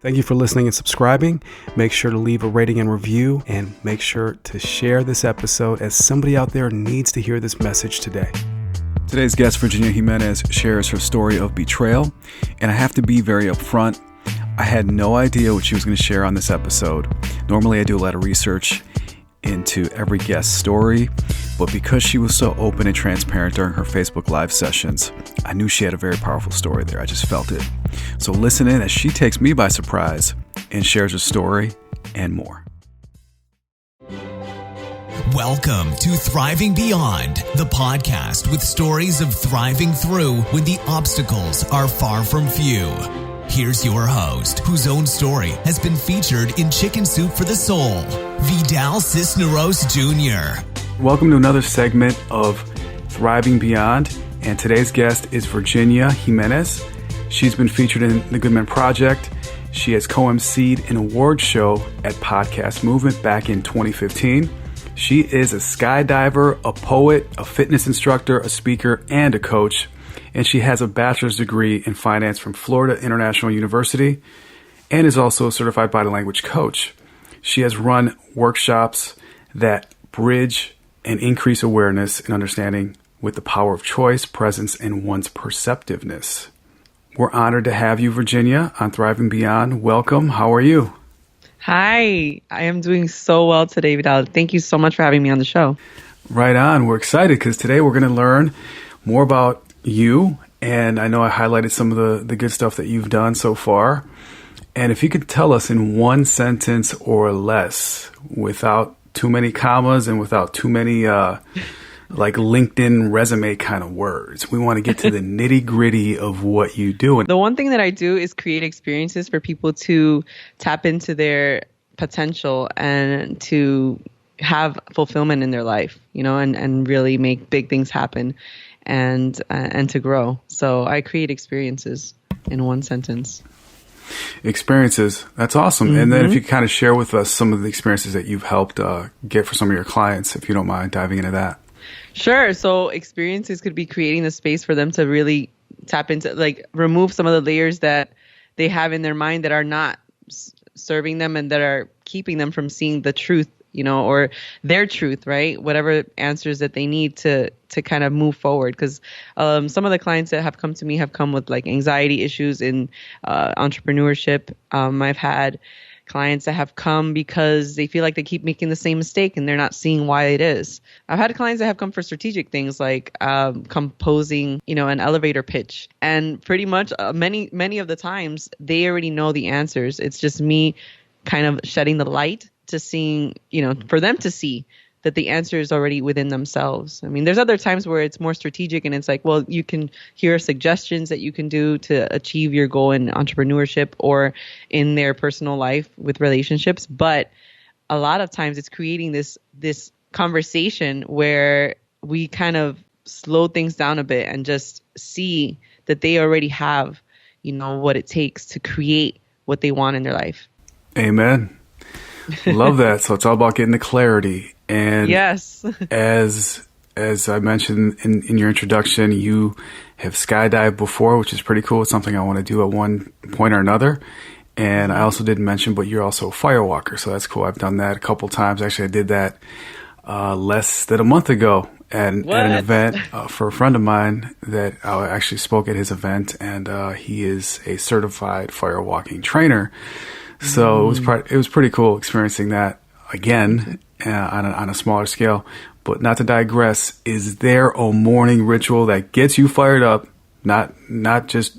Thank you for listening and subscribing. Make sure to leave a rating and review, and make sure to share this episode as somebody out there needs to hear this message today. Today's guest, Virginia Jimenez, shares her story of betrayal, and I have to be very upfront. I had no idea what she was going to share on this episode. Normally, I do a lot of research into every guest's story, but because she was so open and transparent during her Facebook Live sessions, I knew she had a very powerful story there. I just felt it. So listen in as she takes me by surprise and shares her story and more. Welcome to Thriving Beyond, the podcast with stories of thriving through when the obstacles are far from few. Here's your host, whose own story has been featured in Chicken Soup for the Soul, Vidal Cisneros Jr. Welcome to another segment of Thriving Beyond, and today's guest is Virginia Jimenez. She's been featured in the Good Men Project. She has co-emceed an award show at Podcast Movement back in 2015. She is a skydiver, a poet, a fitness instructor, a speaker, and a coach. And she has a bachelor's degree in finance from Florida International University and is also a certified body language coach. She has run workshops that bridge and increase awareness and understanding with the power of choice, presence, and one's perceptiveness. We're honored to have you, Virginia, on Thriving Beyond. Welcome. How are you? Hi, I am doing so well today, Vidal. Thank you so much for having me on the show. Right on. We're excited because today we're going to learn more about you. And I know I highlighted some of the good stuff that you've done so far. And if you could tell us in one sentence or less, without too many commas and without too many like LinkedIn resume kind of words. We want to get to the nitty gritty of what you do. The one thing that I do is create experiences for people to tap into their potential and to have fulfillment in their life, you know, and really make big things happen and to grow. So I create experiences in one sentence. Experiences. That's awesome. Mm-hmm. And then if you kind of share with us some of the experiences that you've helped get for some of your clients, if you don't mind diving into that. Sure. So experiences could be creating the space for them to really tap into, like, remove some of the layers that they have in their mind that are not serving them and that are keeping them from seeing the truth, you know, or their truth, right? Whatever answers that they need to kind of move forward. Because some of the clients that have come to me have come with like anxiety issues in entrepreneurship. I've had clients that have come because they feel like they keep making the same mistake and they're not seeing why it is. I've had clients that have come for strategic things like composing, you know, an elevator pitch. And pretty much many of the times they already know the answers. It's just me kind of shedding the light to seeing, you know, for them to see that the answer is already within themselves. I mean, there's other times where it's more strategic and it's like, well, you can hear suggestions that you can do to achieve your goal in entrepreneurship or in their personal life with relationships. But a lot of times it's creating this conversation where we kind of slow things down a bit and just see that they already have, you know, what it takes to create what they want in their life. Amen. Love that. So it's all about getting the clarity. And yes, as I mentioned in your introduction, you have skydived before, which is pretty cool. It's something I want to do at one point or another. And I also didn't mention, but you're also a firewalker. So that's cool. I've done that a couple times. Actually, I did that less than a month ago at an event for a friend of mine that I actually spoke at his event. And he is a certified firewalking trainer. So it was pretty cool experiencing that again on a smaller scale. But not to digress, is there a morning ritual that gets you fired up, not just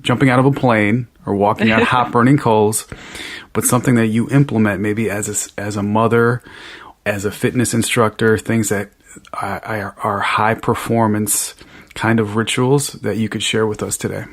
jumping out of a plane or walking on hot burning coals, but something that you implement maybe as a mother, as a fitness instructor, things that are high performance kind of rituals that you could share with us today?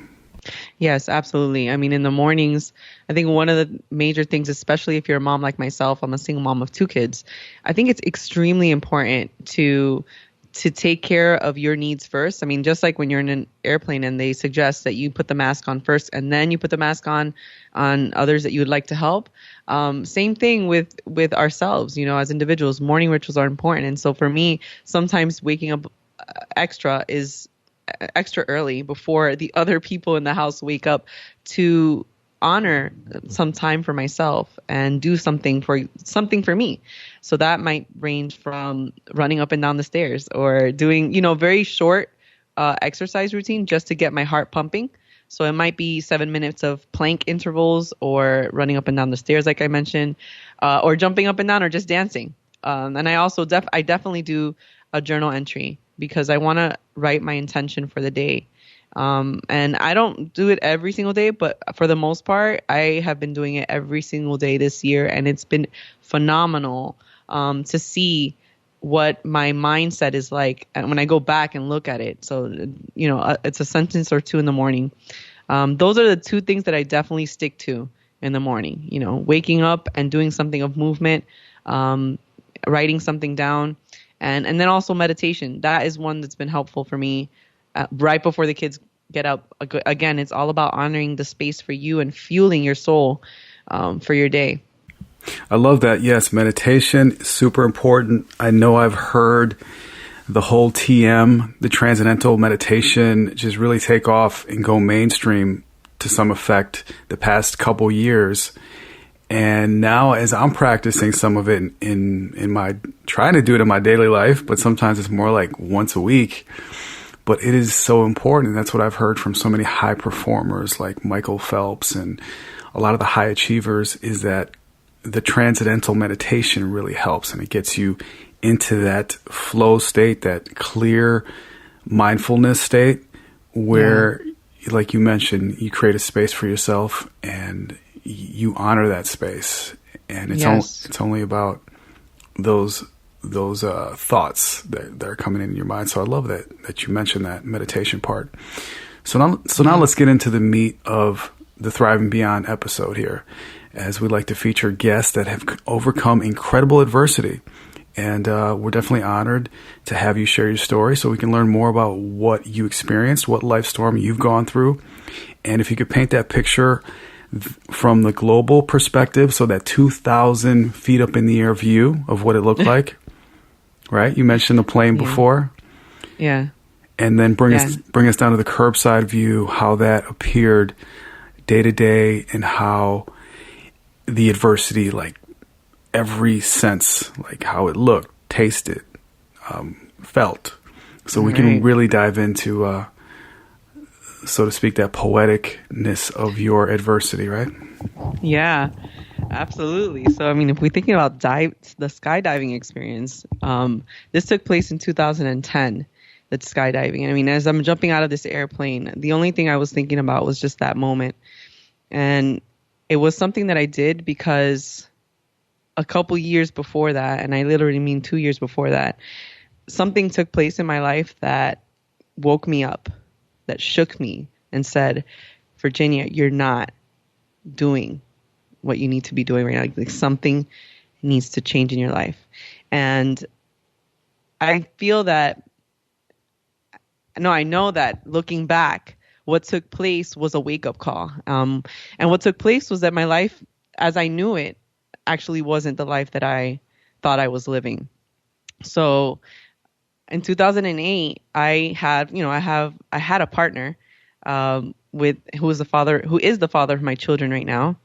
Yes, absolutely. I mean, in the mornings, I think one of the major things, especially if you're a mom like myself, I'm a single mom of 2 kids. I think it's extremely important to take care of your needs first. I mean, just like when you're in an airplane and they suggest that you put the mask on first and then you put the mask on others that you would like to help. Same thing with ourselves, you know, as individuals. Morning rituals are important. And so for me, sometimes waking up extra early before the other people in the house wake up to honor some time for myself and do something for me. So that might range from running up and down the stairs or doing, very short exercise routine just to get my heart pumping. So it might be 7 minutes of plank intervals or running up and down the stairs, like I mentioned, or jumping up and down or just dancing. And I also I definitely do a journal entry because I want to write my intention for the day. And I don't do it every single day, but for the most part, I have been doing it every single day this year. And it's been phenomenal to see what my mindset is like when I go back and look at it. So, it's a sentence or two in the morning. Those are the two things that I definitely stick to in the morning, waking up and doing something of movement, writing something down, and then also meditation. That is one that's been helpful for me right before the kids get up. Again, it's all about honoring the space for you and fueling your soul for your day. I love that. Yes, meditation is super important. I know I've heard the whole TM, the transcendental meditation, just really take off and go mainstream to some effect the past couple years. And now as I'm practicing some of it in my, trying to do it in my daily life, but sometimes it's more like once a week. But it is so important. And that's what I've heard from so many high performers like Michael Phelps and a lot of the high achievers is that the transcendental meditation really helps, and it gets you into that flow state, that clear mindfulness state where, like you mentioned, you create a space for yourself and you honor that space. And it's only about those thoughts that are coming in your mind. So I love that you mentioned that meditation part. So now let's get into the meat of the Thriving Beyond episode here, as we like to feature guests that have overcome incredible adversity. And we're definitely honored to have you share your story so we can learn more about what you experienced, what life storm you've gone through. And if you could paint that picture from the global perspective, so that 2,000 feet up in the air view of what it looked like, right? You mentioned the plane before. Yeah. And then bring us down to the curbside view, how that appeared day to day and how the adversity, like every sense, like how it looked, tasted, felt. So we can really dive into, so to speak, that poeticness of your adversity, right? Yeah, absolutely. So, I mean, if we're thinking about the skydiving experience, this took place in 2010, the skydiving. And I mean, as I'm jumping out of this airplane, the only thing I was thinking about was just that moment. And it was something that I did because a couple years before that, and I literally mean 2 years before that, something took place in my life that woke me up, that shook me and said, Virginia, you're not doing what you need to be doing right now. Like something needs to change in your life. And I feel that, I know that looking back, what took place was a wake-up call. And what took place was that my life, as I knew it, actually wasn't the life that I thought I was living. So in 2008, I had a partner who is the father of my children right now.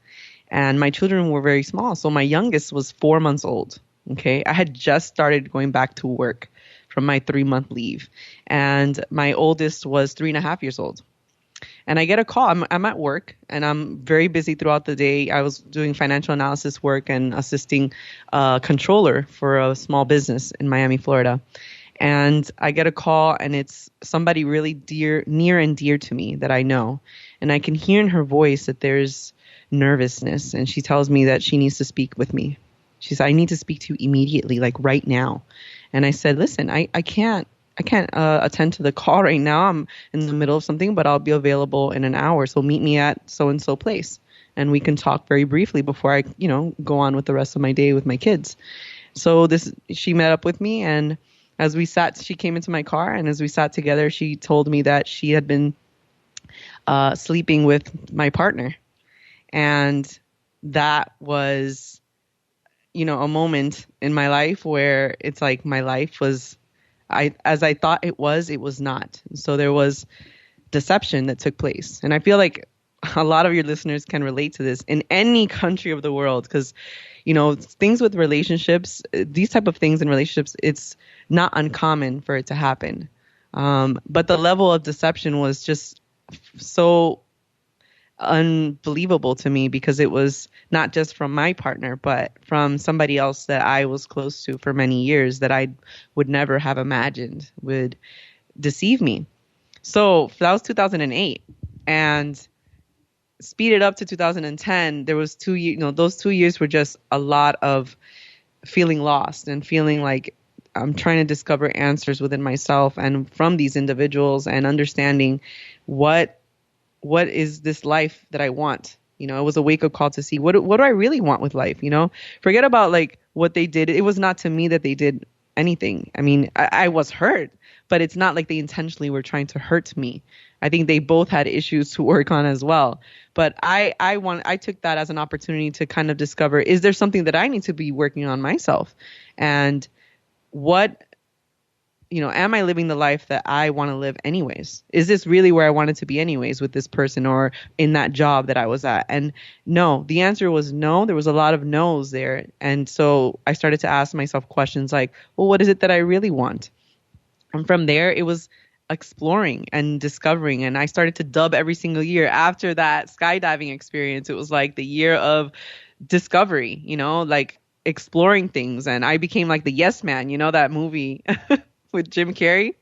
And my children were very small. So my youngest was 4 months old. Okay. I had just started going back to work from my 3-month leave. And my oldest was 3.5 years old. And I get a call. I'm at work and I'm very busy throughout the day. I was doing financial analysis work and assisting a controller for a small business in Miami, Florida. And I get a call and it's somebody really near and dear to me that I know. And I can hear in her voice that there's nervousness. And she tells me that she needs to speak with me. She said, I need to speak to you immediately, like right now. And I said, listen, I can't attend to the call right now. I'm in the middle of something, but I'll be available in an hour. So meet me at so-and-so place and we can talk very briefly before I, go on with the rest of my day with my kids. So she met up with me, and as we sat, she came into my car, and as we sat together, she told me that she had been sleeping with my partner. And that was, a moment in my life where it's like my life was, as I thought it was not. So there was deception that took place. And I feel like a lot of your listeners can relate to this in any country of the world, because things with relationships, these type of things in relationships, it's not uncommon for it to happen. But the level of deception was just so unbelievable to me, because it was not just from my partner, but from somebody else that I was close to for many years that I would never have imagined would deceive me. So that was 2008, and speed it up to 2010. There was 2 years. Those 2 years were just a lot of feeling lost and feeling like I'm trying to discover answers within myself and from these individuals, and understanding what is this life that I want. It was a wake up call to see what do I really want with life. Forget about like what they did. It was not to me that they did anything. I mean, I was hurt, but it's not like they intentionally were trying to hurt me. I think they both had issues to work on as well. But I took that as an opportunity to kind of discover, is there something that I need to be working on myself? And am I living the life that I want to live anyways? Is this really where I wanted to be anyways with this person or in that job that I was at? And no, the answer was no. There was a lot of no's there. And so I started to ask myself questions like, well, what is it that I really want? And from there, it was exploring and discovering. And I started to dub every single year after that skydiving experience. It was like the year of discovery, like exploring things. And I became like the yes man, that movie with Jim Carrey.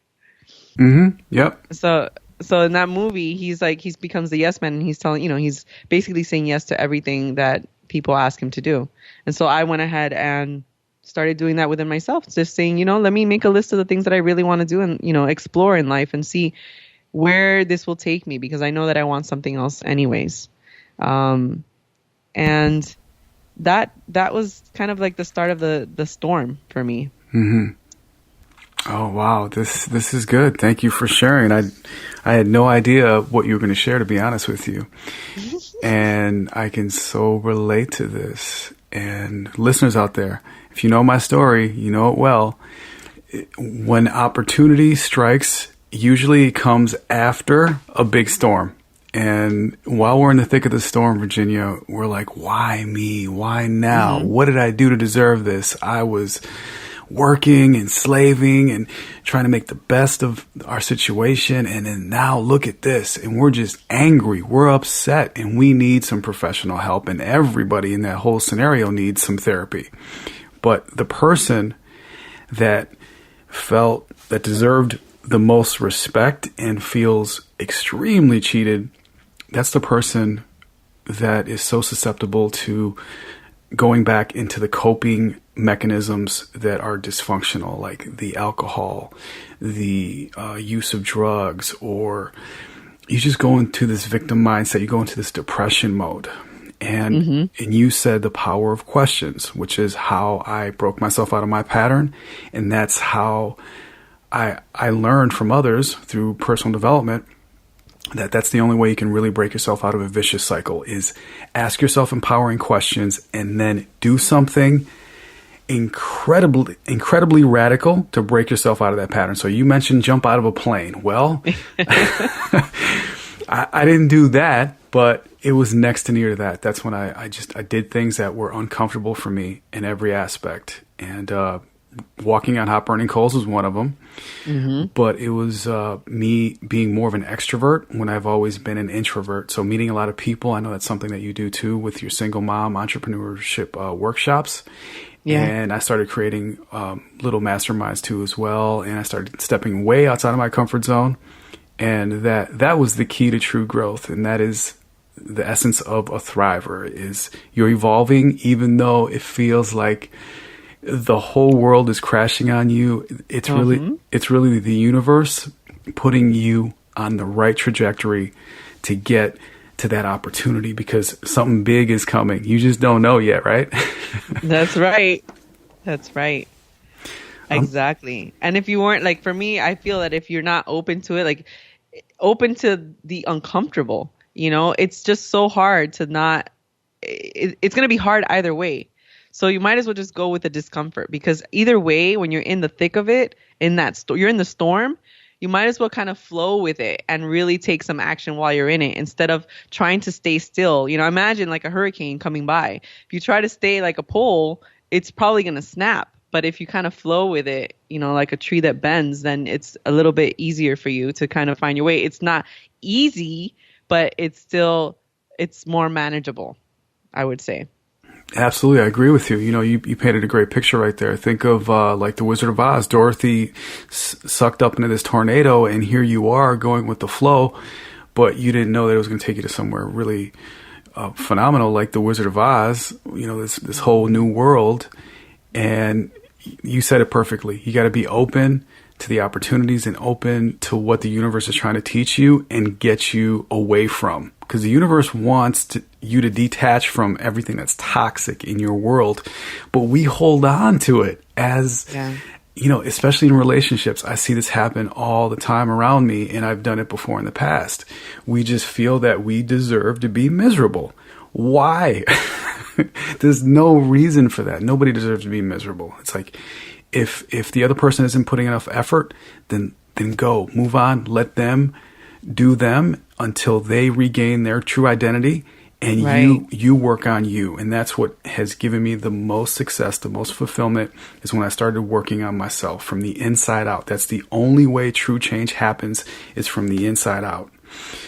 Mm-hmm. Yep. So in that movie, he becomes the yes man, and he's telling, he's basically saying yes to everything that people ask him to do. And so I went ahead and started doing that within myself, just saying, let me make a list of the things that I really want to do and, explore in life and see where this will take me, because I know that I want something else anyways. And that was kind of like the start of the storm for me. Mm-hmm. Oh, wow. This is good. Thank you for sharing. I had no idea what you were going to share, to be honest with you. And I can so relate to this. And listeners out there, if you know my story, you know it well. When opportunity strikes, usually it comes after a big storm. And while we're in the thick of the storm, Virginia, we're like, why me? Why now? Mm-hmm. What did I do to deserve this? I was working and slaving and trying to make the best of our situation. And then now look at this. And we're just angry. We're upset, and we need some professional help. And everybody in that whole scenario needs some therapy. But the person that felt that deserved the most respect and feels extremely cheated, that's the person that is so susceptible to going back into the coping mechanisms that are dysfunctional, like the alcohol, the use of drugs, or you just go into this victim mindset. You go into this depression mode. And you said the power of questions, which is how I broke myself out of my pattern. And that's how I learned from others through personal development that's the only way you can really break yourself out of a vicious cycle, is ask yourself empowering questions and then do something incredibly radical to break yourself out of that pattern. So you mentioned jump out of a plane. Well, I didn't do that, but it was next to near to that. That's when I did things that were uncomfortable for me in every aspect. And walking on hot burning coals was one of them. Mm-hmm. But it was me being more of an extrovert when I've always been an introvert. So meeting a lot of people. I know that's something that you do too with your single mom entrepreneurship workshops. Yeah. And I started creating little masterminds too as well. And I started stepping way outside of my comfort zone. And that was the key to true growth. And that is the essence of a thriver, is you're evolving even though it feels like the whole world is crashing on you. It's really the universe putting you on the right trajectory to get to that opportunity, because something big is coming. You just don't know yet, right? That's right. Exactly. And if you weren't, like, for me, I feel that if you're not open to it, like open to the uncomfortable, it's just so hard to not, it's going to be hard either way. So you might as well just go with the discomfort, because either way, when you're in the thick of it, in that you're in the storm, you might as well kind of flow with it and really take some action while you're in it instead of trying to stay still. You know, imagine like a hurricane coming by. If you try to stay like a pole, it's probably going to snap. But if you kind of flow with it, you know, like a tree that bends, then it's a little bit easier for you to kind of find your way. It's not easy, but it's more manageable, I would say. Absolutely. I agree with you. You know, you painted a great picture right there. Think of like the Wizard of Oz. Dorothy sucked up into this tornado, and here you are going with the flow, but you didn't know that it was going to take you to somewhere really phenomenal like the Wizard of Oz, you know, this whole new world. And you said it perfectly. You got to be open to the opportunities and open to what the universe is trying to teach you and get you away from. Because the universe wants you to detach from everything that's toxic in your world. But we hold on to it as, you know, especially in relationships. I see this happen all the time around me, and I've done it before in the past. We just feel that we deserve to be miserable. Why? There's no reason for that. Nobody deserves to be miserable. It's like, if the other person isn't putting enough effort, then go, move on, let them do them until they regain their true identity, and you work on you. And that's what has given me the most success, the most fulfillment, is when I started working on myself from the inside out. That's the only way true change happens, is from the inside out.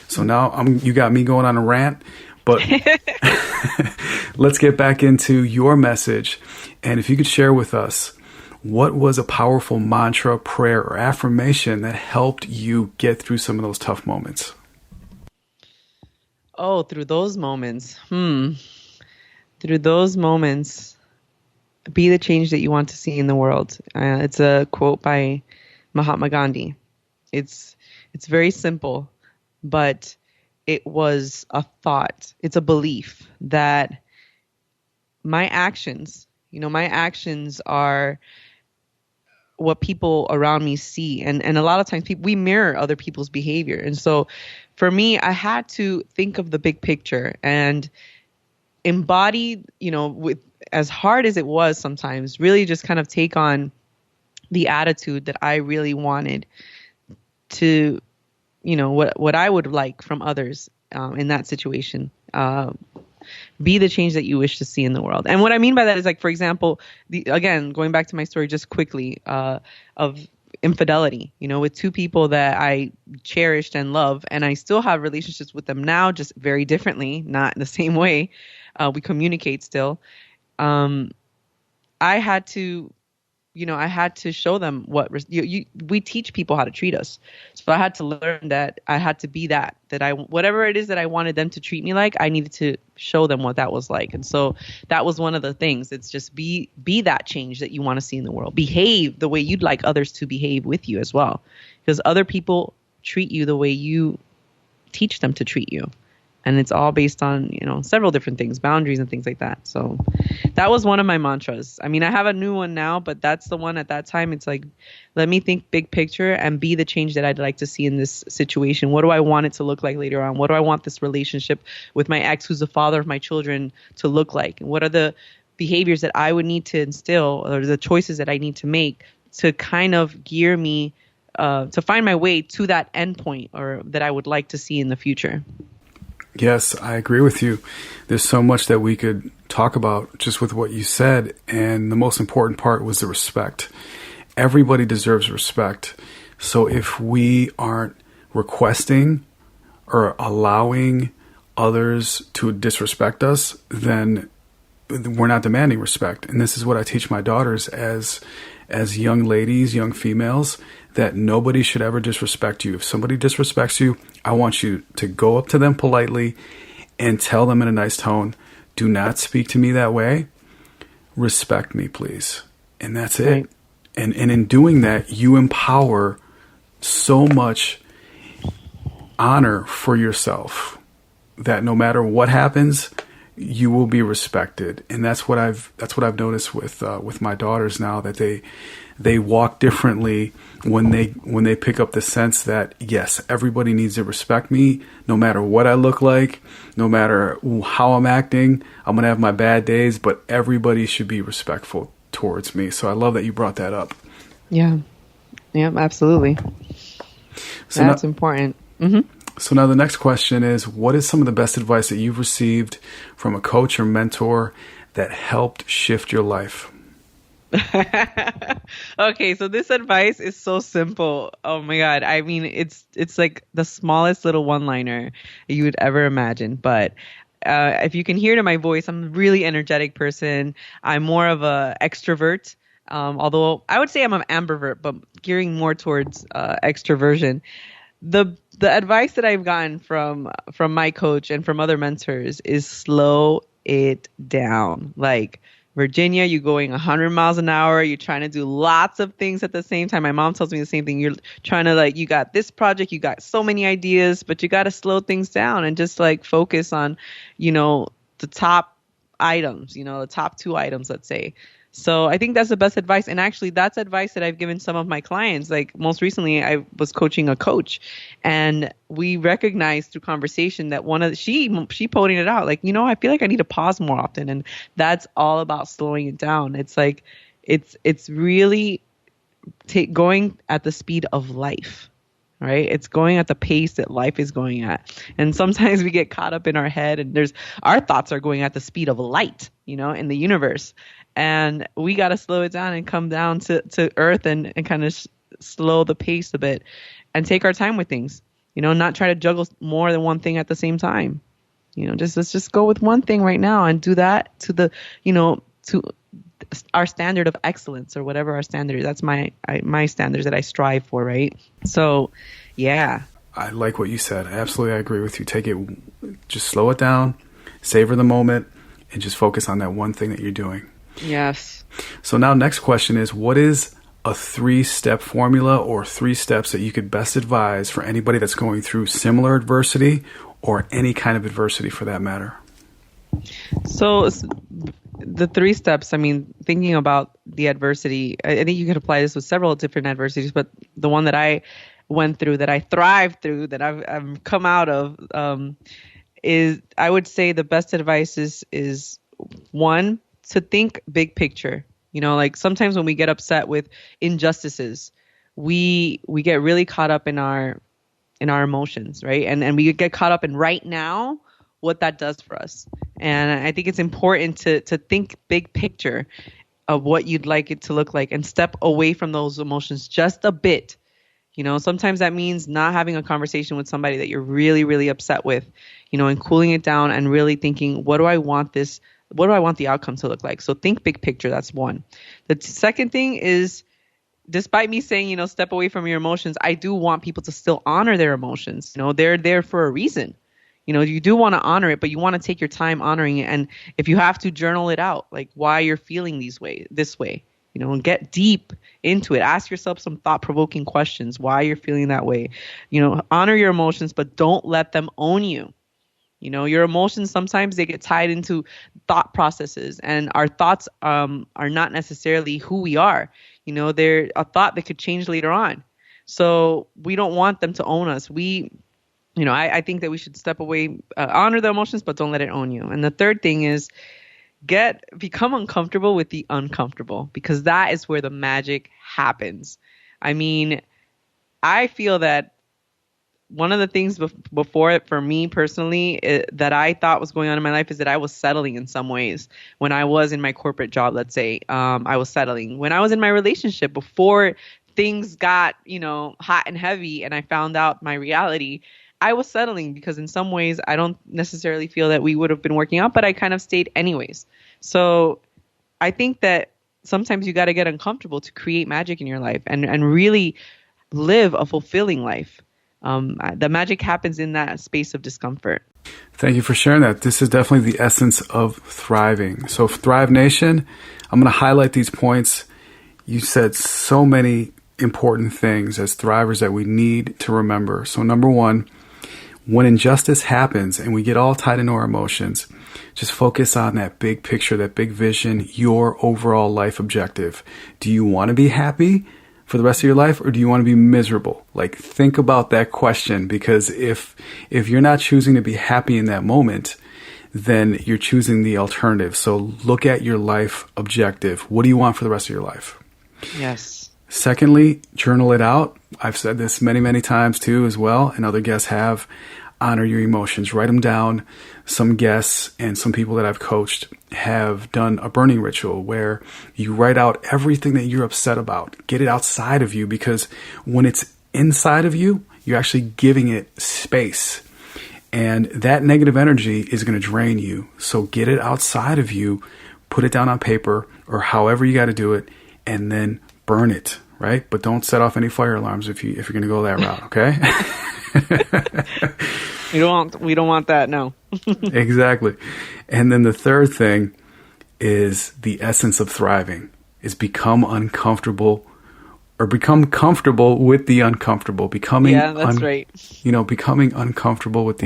So now you got me going on a rant, but let's get back into your message. And if you could share with us, what was a powerful mantra, prayer, or affirmation that helped you get through some of those tough moments? Oh, through those moments. Through those moments, be the change that you want to see in the world. It's a quote by Mahatma Gandhi. It's very simple, but it was a thought. It's a belief that my actions are what people around me see. And a lot of times we mirror other people's behavior. And so for me, I had to think of the big picture and embody, you know, with as hard as it was sometimes, really just kind of take on the attitude that I really wanted to, you know, what I would like from others in that situation. Be the change that you wish to see in the world. And what I mean by that is, like, for example, again, going back to my story just quickly, of infidelity, you know, with two people that I cherished and love, and I still have relationships with them now, just very differently, not in the same way. We communicate still. I had to show them we teach people how to treat us. So I had to learn that I had to be that whatever it is that I wanted them to treat me like, I needed to show them what that was like. And so that was one of the things. It's just be that change that you want to see in the world. Behave the way you'd like others to behave with you as well, because other people treat you the way you teach them to treat you. And it's all based on, you know, several different things, boundaries and things like that. So that was one of my mantras. I mean, I have a new one now, but that's the one at that time. It's like, let me think big picture and be the change that I'd like to see in this situation. What do I want it to look like later on? What do I want this relationship with my ex, who's the father of my children, to look like? And what are the behaviors that I would need to instill, or the choices that I need to make to kind of gear me to find my way to that endpoint, or that I would like to see in the future? Yes, I agree with you. There's so much that we could talk about just with what you said. And the most important part was the respect. Everybody deserves respect. So if we aren't requesting or allowing others to disrespect us, then we're not demanding respect. And this is what I teach my daughters as young ladies, young females, that nobody should ever disrespect you. If somebody disrespects you, I want you to go up to them politely and tell them in a nice tone, do not speak to me that way. Respect me, please. And that's it. Right. And in doing that, you empower so much honor for yourself that no matter what happens, you will be respected. And that's what I've noticed with my daughters now, that they walk differently when they pick up the sense that, yes, everybody needs to respect me, no matter what I look like, no matter how I'm acting. I'm going to have my bad days, but everybody should be respectful towards me. So I love that you brought that up. Yeah, absolutely. So That's important. Mm-hmm. So now the next question is, what is some of the best advice that you've received from a coach or mentor that helped shift your life? Okay, so this advice is so simple. Oh my God. I mean, it's like the smallest little one-liner you would ever imagine. But if you can hear to my voice, I'm a really energetic person. I'm more of a extrovert. Although I would say I'm an ambivert, but gearing more towards extroversion. The advice that I've gotten from my coach and from other mentors is slow it down. Like, Virginia, you're going 100 miles an hour. You're trying to do lots of things at the same time. My mom tells me the same thing. You're trying to, you got this project, you got so many ideas, but you got to slow things down and just focus on, the top items, the top 2 items, let's say. So I think that's the best advice. And actually, that's advice that I've given some of my clients. Like, most recently, I was coaching a coach, and we recognized through conversation that she pointed it out. I feel like I need to pause more often. And that's all about slowing it down. It's like, it's really going at the speed of life, right? It's going at the pace that life is going at. And sometimes we get caught up in our head, and our thoughts are going at the speed of light, in the universe. And we got to slow it down and come down to earth and kind of slow the pace a bit and take our time with things, not try to juggle more than one thing at the same time. Let's just go with one thing right now and do that to to our standard of excellence, or whatever our standard is. That's my standards that I strive for. Right. So, yeah. I like what you said. Absolutely. I agree with you. Just slow it down, savor the moment, and just focus on that one thing that you're doing. Yes. So now next question is, what is a 3-step formula or 3 steps that you could best advise for anybody that's going through similar adversity or any kind of adversity for that matter? So the 3 steps, thinking about the adversity, I think you could apply this with several different adversities, but the one that I went through, that I thrived through, that I've come out of, is, I would say the best advice is one, to think big picture. Sometimes when we get upset with injustices, we get really caught up in our emotions, right? And we get caught up in right now what that does for us. And I think it's important to think big picture of what you'd like it to look like and step away from those emotions just a bit. Sometimes that means not having a conversation with somebody that you're really, really upset with, and cooling it down and really thinking, what do I want the outcome to look like? So think big picture. That's one. The second thing is, despite me saying, step away from your emotions, I do want people to still honor their emotions. They're there for a reason. You do want to honor it, but you want to take your time honoring it. And if you have to, journal it out, like why you're feeling this way, and get deep into it. Ask yourself some thought-provoking questions, why you're feeling that way. Honor your emotions, but don't let them own you. Your emotions, sometimes they get tied into thought processes, and our thoughts are not necessarily who we are. They're a thought that could change later on. So we don't want them to own us. I think that we should step away, honor the emotions, but don't let it own you. And the third thing is become uncomfortable with the uncomfortable, because that is where the magic happens. I feel that one of the things before it for me personally that I thought was going on in my life is that I was settling in some ways. When I was in my corporate job, let's say, I was settling. When I was in my relationship, before things got, hot and heavy and I found out my reality, I was settling, because in some ways I don't necessarily feel that we would have been working out, but I kind of stayed anyways. So I think that sometimes you got to get uncomfortable to create magic in your life and really live a fulfilling life. The magic happens in that space of discomfort. Thank you for sharing that. This is definitely the essence of thriving. So Thrive Nation, I'm going to highlight these points. You said so many important things as thrivers that we need to remember. So number one, when injustice happens and we get all tied into our emotions, just focus on that big picture, that big vision, your overall life objective. Do you want to be happy for the rest of your life, or do you want to be miserable? Think about that question, because if you're not choosing to be happy in that moment, then you're choosing the alternative. So look at your life objective. What do you want for the rest of your life? Yes. Secondly, journal it out. I've said this many, many times too as well, and other guests have. Honor your emotions. Write them down. Some guests and some people that I've coached have done a burning ritual where you write out everything that you're upset about. Get it outside of you, because when it's inside of you, you're actually giving it space. And that negative energy is going to drain you. So get it outside of you, put it down on paper or however you got to do it, and then burn it, right? But don't set off any fire alarms if you're going to go that route, okay? We don't want that, no. Exactly. And then the third thing is the essence of thriving is become uncomfortable or become comfortable with the uncomfortable. Becoming right. Becoming uncomfortable with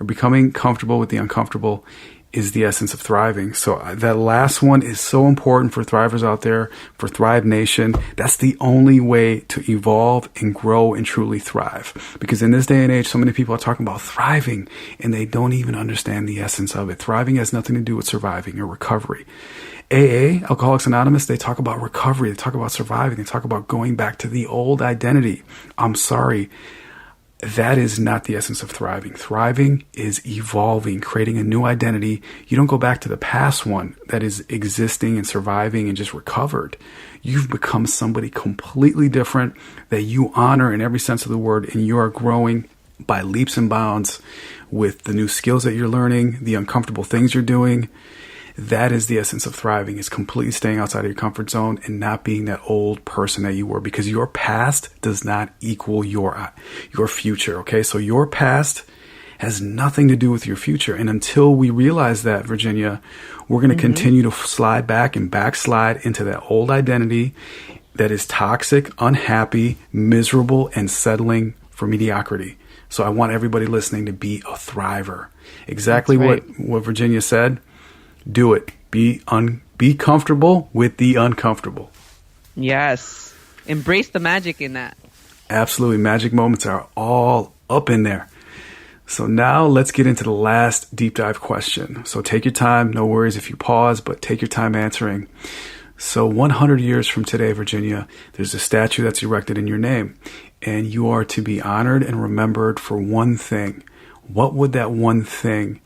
becoming comfortable with the uncomfortable is the essence of thriving. So that last one is so important for thrivers out there, for Thrive Nation. That's the only way to evolve and grow and truly thrive. Because in this day and age, so many people are talking about thriving and they don't even understand the essence of it. Thriving has nothing to do with surviving or recovery. AA, Alcoholics Anonymous, they talk about recovery. They talk about surviving. They talk about going back to the old identity. I'm sorry. That is not the essence of thriving. Thriving is evolving, creating a new identity. You don't go back to the past one that is existing and surviving and just recovered. You've become somebody completely different that you honor in every sense of the word, and you are growing by leaps and bounds with the new skills that you're learning, the uncomfortable things you're doing. That is the essence of thriving, is completely staying outside of your comfort zone and not being that old person that you were, because your past does not equal your future. Okay. So your past has nothing to do with your future. And until we realize that, Virginia, we're going to continue to slide back and backslide into that old identity that is toxic, unhappy, miserable, and settling for mediocrity. So I want everybody listening to be a thriver. Exactly what Virginia said. Do it. Be comfortable with the uncomfortable. Yes. Embrace the magic in that. Absolutely. Magic moments are all up in there. So now let's get into the last deep dive question. So take your time. No worries if you pause, but take your time answering. So 100 years from today, Virginia, there's a statue that's erected in your name, and you are to be honored and remembered for one thing. What would that one thing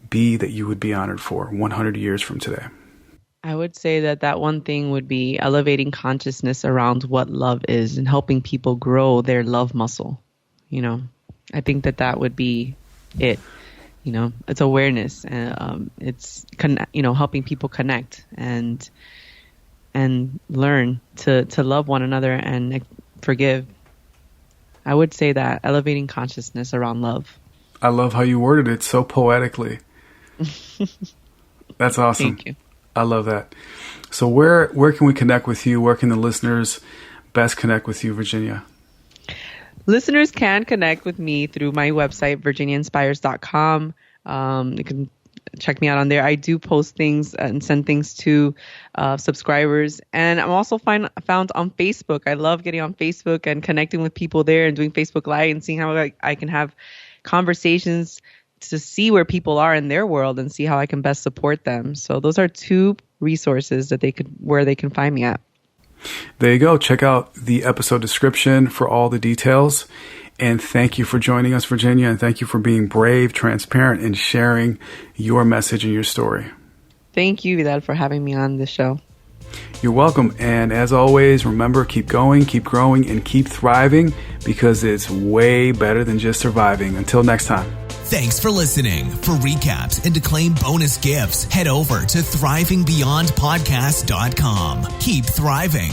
be that you would be honored for 100 years from today? I would say that one thing would be elevating consciousness around what love is and helping people grow their love muscle. I think that would be it. It's awareness, and it's helping people connect and learn to love one another and forgive. I would say that elevating consciousness around love. I love how you worded it so poetically. That's awesome. Thank you. I love that. So where can we connect with you? Where can the listeners best connect with you, Virginia? Listeners can connect with me through my website, virginiainspires.com. You can check me out on there. I do post things and send things to subscribers. And I'm also found on Facebook. I love getting on Facebook and connecting with people there and doing Facebook Live and seeing how I can have conversations to see where people are in their world and see how I can best support them. So those are two resources where they can find me at. There you go. Check out the episode description for all the details. And thank you for joining us, Virginia. And thank you for being brave, transparent, and sharing your message and your story. Thank you, Vidal, for having me on the show. You're welcome. And as always, remember, keep going, keep growing, and keep thriving, because it's way better than just surviving. Until next time. Thanks for listening. For recaps and to claim bonus gifts, head over to thriving beyond podcast.com. Keep thriving.